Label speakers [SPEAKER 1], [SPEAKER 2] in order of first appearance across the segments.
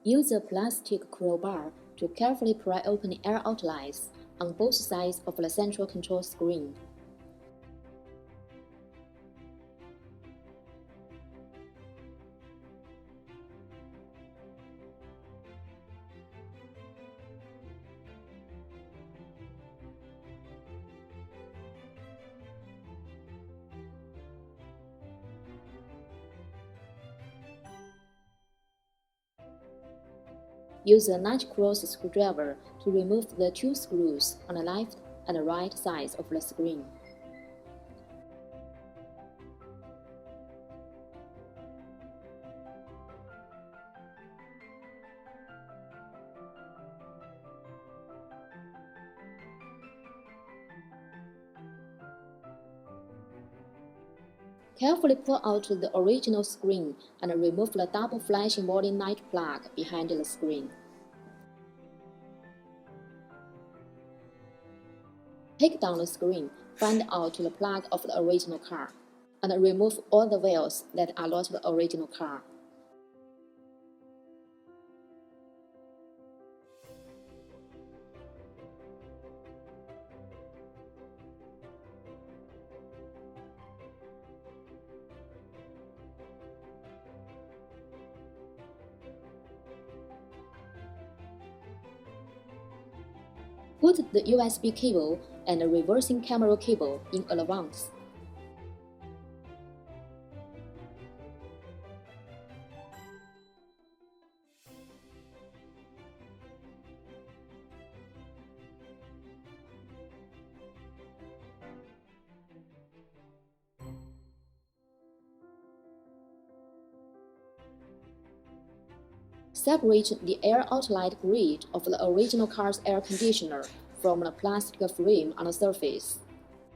[SPEAKER 1] Use a plastic crowbar to carefully pry open the air outlets on both sides of the central control screen. Use a notch-cross screwdriver to remove the two screws on the left and right sides of the screen. Carefully pull out the original screen and remove the double flashing warning light plug behind the screen. Take down the screen, find out the plug of the original car, and remove all the wheels that are not the original car. Put the USB cable and the reversing camera cable in advance. Separate the air outlet grid of the original car's air conditioner from the plastic frame on the surface.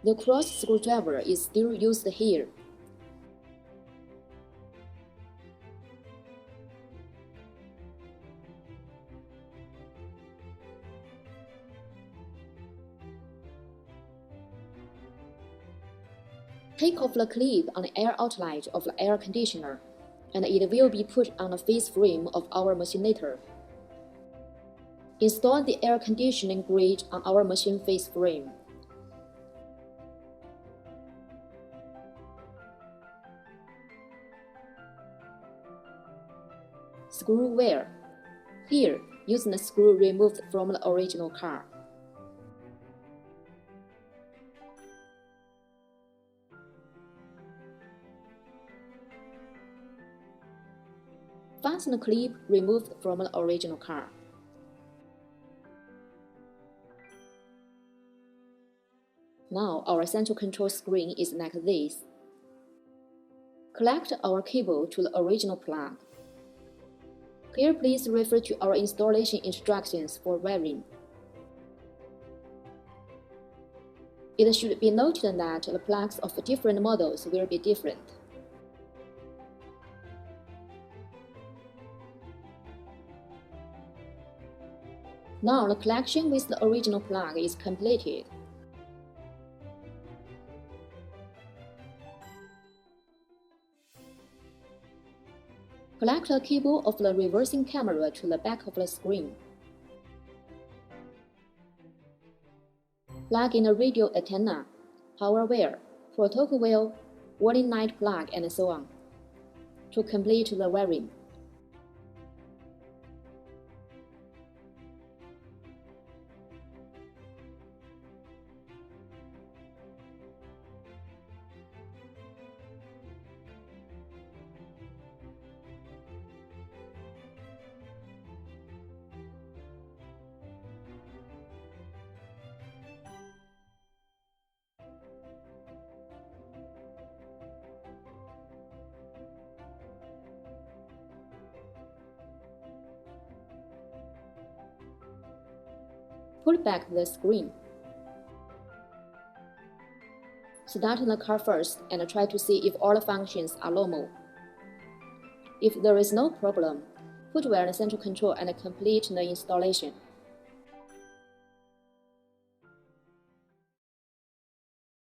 [SPEAKER 1] The cross screwdriver is still used here. Take off the clip on the air outlet of the air conditioner, and it will be put on the face frame of our machine later. Install the air conditioning grid on our machine face frame. Screw wear. Here, use the screw removed from the original car. Fasten the clip removed from the original car. Now our central control screen is like this. Connect our cable to the original plug. Here please refer to our installation instructions for wiring. It should be noted that the plugs of different models will be different. Now the connection with the original plug is completed. Connect the cable of the reversing camera to the back of the screen. Plug in the radio antenna, power wire, protocol wire, warning light plug, and so on, to complete the wiring. Put back the screen. Start the car first and try to see if all the functions are normal. If there is no problem, put wire the central control and complete the installation.